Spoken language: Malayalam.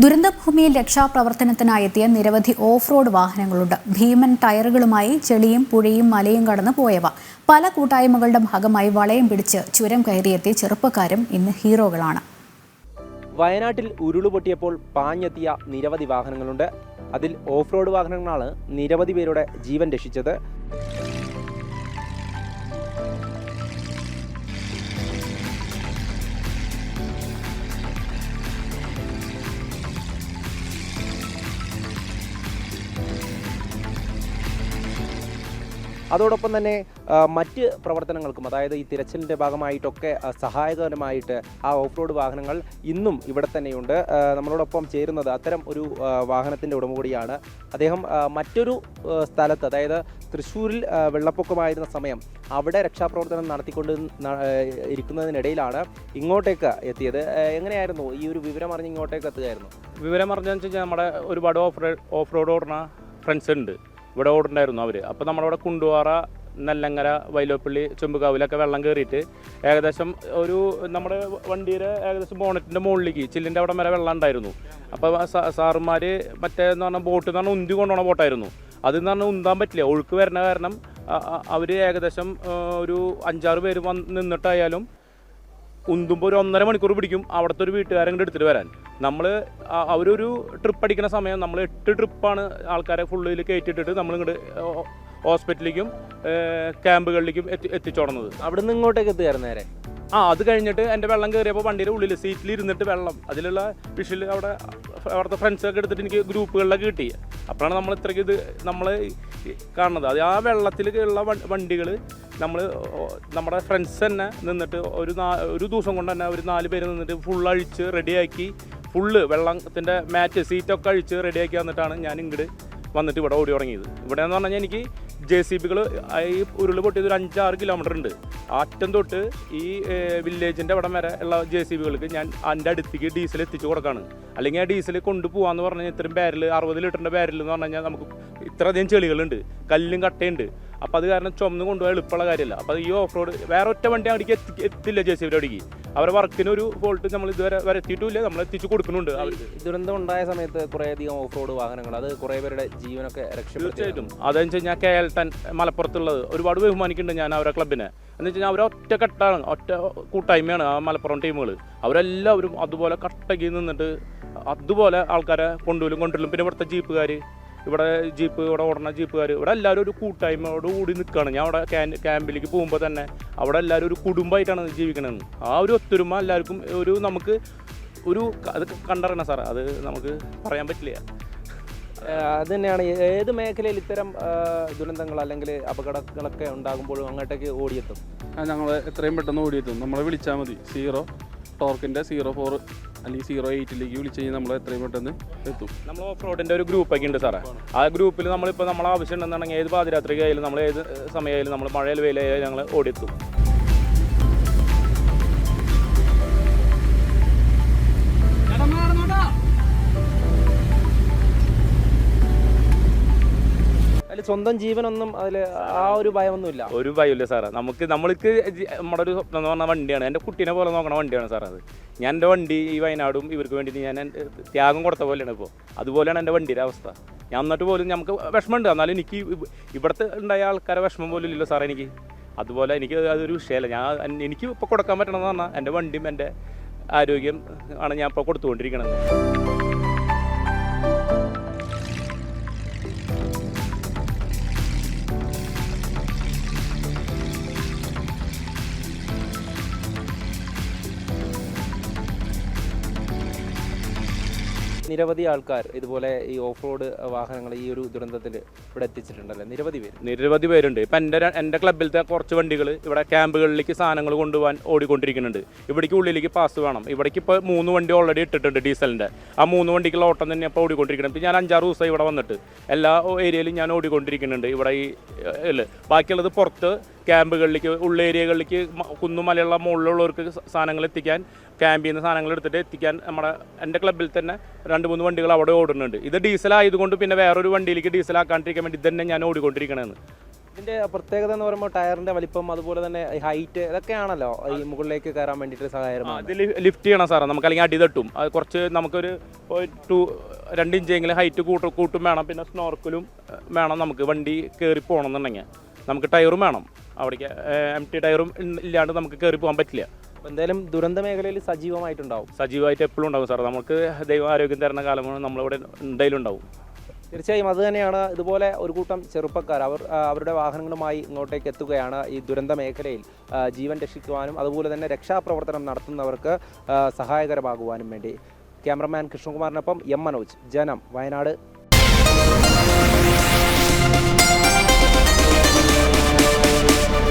ദുരന്തഭൂമിയിൽ രക്ഷാപ്രവർത്തനത്തിനായി എത്തിയ നിരവധി ഓഫ് റോഡ് വാഹനങ്ങളുണ്ട്. ഭീമൻ ടയറുകളുമായി ചെളിയും പുഴയും മലയും കടന്നു പോയവ. പല കൂട്ടായ്മകളുടെ ഭാഗമായി വളയം പിടിച്ച് ചുരം കയറിയെത്തിയ ചെറുപ്പക്കാരും ഇന്ന് ഹീറോകളാണ്. വയനാട്ടിൽ ഉരുളുപൊട്ടിയപ്പോൾ പാഞ്ഞെത്തിയ നിരവധി വാഹനങ്ങളുണ്ട്. അതിൽ ഓഫ് റോഡ് വാഹനങ്ങളാണ് നിരവധി പേരുടെ ജീവൻ രക്ഷിച്ചത്. അതോടൊപ്പം തന്നെ മറ്റ് പ്രവർത്തനങ്ങൾക്കും, അതായത് ഈ തിരച്ചിലിൻ്റെ ഭാഗമായിട്ടൊക്കെ സഹായകരമായിട്ട് ആ ഓഫ് റോഡ് വാഹനങ്ങൾ ഇന്നും ഇവിടെ തന്നെയുണ്ട്. നമ്മളോടൊപ്പം ചേരുന്നത് അത്തരം ഒരു വാഹനത്തിൻ്റെ ഉടമ കൂടിയാണ്. അദ്ദേഹം മറ്റൊരു സ്ഥലത്ത്, അതായത് തൃശ്ശൂരിൽ വെള്ളപ്പൊക്കമായിരുന്ന സമയം അവിടെ രക്ഷാപ്രവർത്തനം നടത്തിക്കൊണ്ട് ഇരിക്കുന്നതിനിടയിലാണ് ഇങ്ങോട്ടേക്ക് എത്തിയത്. എങ്ങനെയായിരുന്നു ഈ ഒരു വിവരം അറിഞ്ഞ് ഇങ്ങോട്ടേക്ക് എത്തുകയായിരുന്നു? വിവരം അറിഞ്ഞതെന്ന് വെച്ചാൽ നമ്മുടെ ഒരുപാട് ഓഫ് റോഡ് ഓടുന്ന ഫ്രണ്ട്സ് ഉണ്ട്, ഇവിടെ ഓടുണ്ടായിരുന്നു അവർ. അപ്പോൾ നമ്മളവിടെ കുണ്ടുപാറ, നെല്ലങ്ങര, വൈലോപ്പള്ളി, ചെമ്പുകാവിലൊക്കെ വെള്ളം കയറിയിട്ട് ഏകദേശം ഒരു നമ്മുടെ വണ്ടിയുടെ ഏകദേശം ബോണറ്റിൻ്റെ മുകളിലേക്ക് ചില്ലിൻ്റെ അവിടെ വരെ വെള്ളം ഉണ്ടായിരുന്നു. അപ്പോൾ സാറുമാർ മറ്റേന്ന് പറഞ്ഞാൽ ബോട്ട് എന്ന് പറഞ്ഞാൽ ഉന്തി കൊണ്ടുപോകുന്ന ബോട്ടായിരുന്നു. അതെന്ന് പറഞ്ഞാൽ ഉന്താൻ പറ്റില്ല, ഒഴുക്ക് വരുന്ന കാരണം അവർ ഏകദേശം ഒരു 5-6 പേര് നിന്നിട്ടായാലും ഉന്തുമ്പോൾ ഒരു 1.5 മണിക്കൂർ പിടിക്കും അവിടുത്തെ ഒരു വീട്ടുകാരെ ഇങ്ങോട്ട് എടുത്തിട്ട് വരാൻ. അവരൊരു ട്രിപ്പ് അടിക്കുന്ന സമയം നമ്മൾ 8 ട്രിപ്പാണ് ആൾക്കാരെ ഫുള്ളിൽ കയറ്റിയിട്ടിട്ട് നമ്മളിങ്ങോട്ട് ഹോസ്പിറ്റലിലേക്കും ക്യാമ്പുകളിലേക്കും എത്തിച്ചോടുന്നത്. അവിടെ നിന്ന് ഇങ്ങോട്ടേക്ക് എത്തുകയായിരുന്നു നേരെ. അത് കഴിഞ്ഞിട്ട് എൻ്റെ വെള്ളം കയറിയപ്പോൾ വണ്ടിയുടെ ഉള്ളിൽ സീറ്റിൽ ഇരുന്നിട്ട് വെള്ളം, അതിലുള്ള വിഷയിൽ അവിടുത്തെ ഫ്രണ്ട്സൊക്കെ എടുത്തിട്ട് എനിക്ക് ഗ്രൂപ്പുകളിലൊക്കെ കിട്ടി. അപ്പോഴാണ് നമ്മൾ ഇത്രയ്ക്ക് ഇത് നമ്മൾ കാണുന്നത്. അത് ആ വെള്ളത്തിൽ ഉള്ള വണ്ടികൾ നമ്മുടെ ഫ്രണ്ട്സ് തന്നെ നിന്നിട്ട് ഒരു ദിവസം കൊണ്ട് തന്നെ ഒരു 4 പേര് നിന്നിട്ട് ഫുള്ളഴിച്ച് റെഡിയാക്കി, ഫുള്ള് വെള്ളത്തിൻ്റെ മാറ്റ് സീറ്റൊക്കെ അഴിച്ച് റെഡിയാക്കി വന്നിട്ടാണ് ഞാൻ ഇങ്ങോട്ട് വന്നിട്ട് ഇവിടെ ഓടി തുടങ്ങിയത്. ഇവിടെ എന്ന് പറഞ്ഞു കഴിഞ്ഞാൽ എനിക്ക് JCBകൾ ഈ ഉരുള് പൊട്ടിയത് ഒരു 5-6 കിലോമീറ്റർ ഉണ്ട്. അറ്റം തൊട്ട് ഈ വില്ലേജിൻ്റെ അവിടെ വരെ ഉള്ള JCBകൾക്ക് ഞാൻ എൻ്റെ അടുത്തേക്ക് ഡീസൽ എത്തിച്ചു കൊടുക്കുകയാണ്. അല്ലെങ്കിൽ ആ ഡീസൽ കൊണ്ടുപോകാമെന്ന് പറഞ്ഞു കഴിഞ്ഞാൽ ഇത്രയും ബാരൽ, 60 ലിറ്ററിൻ്റെ ബാരൽ എന്ന് പറഞ്ഞു കഴിഞ്ഞാൽ നമുക്ക് ഇത്രയധികം ചെളികളുണ്ട്, കല്ലും കട്ടയുണ്ട്. അപ്പോൾ അത് കാരണം ചുമന്ന് കൊണ്ടുപോകാൻ എളുപ്പമുള്ള കാര്യമല്ല. അപ്പോൾ ഈ ഓഫ് റോഡ് വേറെ ഒറ്റ വണ്ടി അവിടേക്ക് എത്തില്ല. JCBയുടെ അവിടേക്ക് അവരുടെ വർക്കിനൊരു ഫോൾട്ട് നമ്മൾ ഇതുവരെ എത്തിയിട്ടില്ല, നമ്മൾ എത്തിച്ചു കൊടുക്കുന്നുണ്ട്. ദുരന്തം ഉണ്ടായ സമയത്ത് കുറേയധികം ഓഫ് റോഡ് വാഹനങ്ങൾ, അത് കുറേ പേരുടെ ജീവനൊക്കെ തീർച്ചയായിട്ടും. അതെന്ന് വെച്ച് കഴിഞ്ഞാൽ KL10 മലപ്പുറത്തുള്ളത് ഒരുപാട് ബഹുമാനിക്കുന്നുണ്ട് ഞാൻ അവരുടെ ക്ലബിനെ. എന്ന് വെച്ച് കഴിഞ്ഞാൽ അവരൊറ്റ കെട്ടാണ്, ഒറ്റ കൂട്ടായ്മയാണ് ആ മലപ്പുറം ടീമുകൾ. അവരെല്ലാവരും അതുപോലെ കട്ടക്കി നിന്നിട്ട് അതുപോലെ ആൾക്കാരെ കൊണ്ടുവരും. പിന്നെ ഇവിടുത്തെ ജീപ്പുകാർ, ഇവിടെ ഓടുന്ന ജീപ്പുകാർ, ഇവിടെ എല്ലാവരും ഒരു കൂട്ടായ്മയോട് കൂടി നിൽക്കുകയാണ്. ഞാൻ അവിടെ ക്യാമ്പിലേക്ക് പോകുമ്പോൾ തന്നെ അവിടെ എല്ലാവരും ഒരു കുടുംബമായിട്ടാണ് ജീവിക്കണത്. ആ ഒരു ഒത്തൊരുമ എല്ലാവർക്കും നമുക്ക് അത് കണ്ടറിയണം സാർ, അത് നമുക്ക് പറയാൻ പറ്റില്ല. അത് തന്നെയാണ് ഏത് മേഖലയിൽ ഇത്തരം ദുരന്തങ്ങൾ അല്ലെങ്കിൽ അപകടങ്ങളൊക്കെ ഉണ്ടാകുമ്പോഴും അങ്ങോട്ടേക്ക് ഓടിയെത്തും. ഞങ്ങൾ എത്രയും പെട്ടെന്ന് ഓടിയെത്തും. നമ്മളെ വിളിച്ചാൽ മതി. 0 ടോർക്കിൻ്റെ 04 അല്ലെങ്കിൽ 08ലേക്ക് വിളിച്ച് കഴിഞ്ഞാൽ നമ്മൾ എത്രയും പെട്ടെന്ന് എത്തും. നമ്മൾ ഓഫ് റോഡിൻ്റെ ഒരു ഗ്രൂപ്പൊക്കെ ഉണ്ട് സാറേ. ആ ഗ്രൂപ്പിൽ നമ്മളിപ്പോൾ നമ്മളെ ആവശ്യം ഉണ്ടെന്നുണ്ടെങ്കിൽ ഏത് പാതിരാത്രിക്കായാലും നമ്മൾ ഏത് സമയമായാലും നമ്മൾ മഴയിൽ വെയിലായാലും ഞങ്ങൾ ഓടിയെത്തും. സ്വന്തം ജീവനൊന്നും അതിൽ ആ ഒരു ഭയമൊന്നുമില്ല. ഒരു ഭയമില്ല സാറേ. നമ്മൾക്ക് നമ്മുടെ ഒരു സ്വപ്നം എന്ന് പറഞ്ഞ വണ്ടിയാണ്, എൻ്റെ കുട്ടീനെ പോലെ നോക്കണ വണ്ടിയാണ് സാർ അത്. ഞാൻ എൻ്റെ വണ്ടി ഈ വയനാടും ഇവർക്ക് വേണ്ടിയിട്ട് ഞാൻ ത്യാഗം കൊടുത്ത പോലെയാണ് ഇപ്പോൾ. അതുപോലെയാണ് എൻ്റെ വണ്ടിയുടെ അവസ്ഥ. ഞാൻ എന്നിട്ട് പോലും നമുക്ക് വിഷമമുണ്ട്, എന്നാലും എനിക്ക് ഇവിടുത്തെ ഉണ്ടായ ആൾക്കാരെ വിഷമം പോലും ഇല്ലല്ലോ സാറേ എനിക്ക്. അതുപോലെ എനിക്ക് അതൊരു വിഷയമല്ല. എനിക്ക് ഇപ്പോൾ കൊടുക്കാൻ പറ്റണമെന്ന് പറഞ്ഞാൽ എൻ്റെ വണ്ടിയും എൻ്റെ ആരോഗ്യം ആണ് ഞാൻ ഇപ്പോൾ കൊടുത്തുകൊണ്ടിരിക്കണത്. നിരവധി ആൾക്കാർ ഇതുപോലെ ഈ ഓഫ് റോഡ് വാഹനങ്ങൾ ഈ ഒരു ദുരന്തത്തിൽ ഇവിടെ എത്തിച്ചിട്ടുണ്ടല്ലേ? നിരവധി പേരുണ്ട്. ഇപ്പം എൻ്റെ ക്ലബിലത്തെ കുറച്ച് വണ്ടികൾ ഇവിടെ ക്യാമ്പുകളിലേക്ക് സാധനങ്ങൾ കൊണ്ടുപോകാൻ ഓടിക്കൊണ്ടിരിക്കുന്നുണ്ട്. ഇവിടേക്ക് ഉള്ളിലേക്ക് പാസ് വേണം. ഇവിടേക്ക് ഇപ്പോൾ 3 വണ്ടി ഓൾറെഡി ഇട്ടിട്ടുണ്ട് ഡീസലിൻ്റെ. ആ 3 വണ്ടിക്കുള്ള ഓട്ടം തന്നെ ഇപ്പോൾ ഓടിക്കൊണ്ടിരിക്കണം. ഇപ്പം ഞാൻ 5-6 ദിവസമായി ഇവിടെ വന്നിട്ട് എല്ലാ ഏരിയയിലും ഞാൻ ഓടിക്കൊണ്ടിരിക്കുന്നുണ്ട്. ഇവിടെ ഈ ബാക്കിയുള്ളത് പുറത്ത് ക്യാമ്പുകളിലേക്ക്, ഉള്ളേരിയകളിലേക്ക്, കുന്നുമലയുള്ള മുകളിലുള്ളവർക്ക് സാധനങ്ങൾ എത്തിക്കാൻ, ക്യാമ്പിൽ നിന്ന് സാധനങ്ങൾ എടുത്തിട്ട് എത്തിക്കാൻ എൻ്റെ ക്ലബിൽ തന്നെ 2-3 വണ്ടികൾ അവിടെ ഓടുന്നുണ്ട്. ഇത് ഡീസലായതുകൊണ്ട് പിന്നെ വേറൊരു വണ്ടിയിലേക്ക് ഡീസലാക്കാണ്ടിരിക്കാൻ വേണ്ടി തന്നെ ഞാൻ ഓടിക്കൊണ്ടിരിക്കണമെന്ന്. ഇതിന്റെ പ്രത്യേകത എന്ന് പറയുമ്പോൾ ടയറിന്റെ വലിപ്പം, അതുപോലെ തന്നെ ഹൈറ്റ്, ഇതൊക്കെയാണല്ലോ ഈ മുകളിലേക്ക് കയറാൻ വേണ്ടിയിട്ട് സഹായകരമാണ്. ഇത് ലിഫ്റ്റ് ചെയ്യണം സാറേ, നമുക്ക് അല്ലെങ്കിൽ അടി തട്ടും. അത് കുറച്ച് നമുക്കൊരു 2 ഇഞ്ചെങ്കിലും ഹൈറ്റ് കൂട്ടും വേണം. പിന്നെ സ്നോർക്കലും വേണം നമുക്ക് വണ്ടി കയറി പോകണമെന്നുണ്ടെങ്കിൽ. നമുക്ക് ടയറും വേണം, അവിടേക്ക് എംടി ടയറും ഇല്ലാണ്ട് നമുക്ക് കയറി പോകാൻ പറ്റില്ല. എന്തായാലും ദുരന്ത മേഖലയിൽ സജീവമായിട്ട് എപ്പോഴും ഉണ്ടാവും സാർ. നമുക്ക് ദൈവം ആരോഗ്യം തരുന്ന കാലമാണ് നമ്മളിവിടെ എന്തായാലും ഉണ്ടാവും. തീർച്ചയായും അത് തന്നെയാണ്. ഇതുപോലെ ഒരു കൂട്ടം ചെറുപ്പക്കാർ അവരുടെ വാഹനങ്ങളുമായി ഇങ്ങോട്ടേക്ക് എത്തുകയാണ്. ഈ ദുരന്ത മേഖലയിൽ ജീവൻ രക്ഷിക്കുവാനും അതുപോലെ തന്നെ രക്ഷാപ്രവർത്തനം നടത്തുന്നവർക്ക് സഹായകരമാകുവാനും വേണ്ടി. ക്യാമറമാൻ കൃഷ്ണകുമാറിനൊപ്പം എം മനോജ്, ജനം, വയനാട്.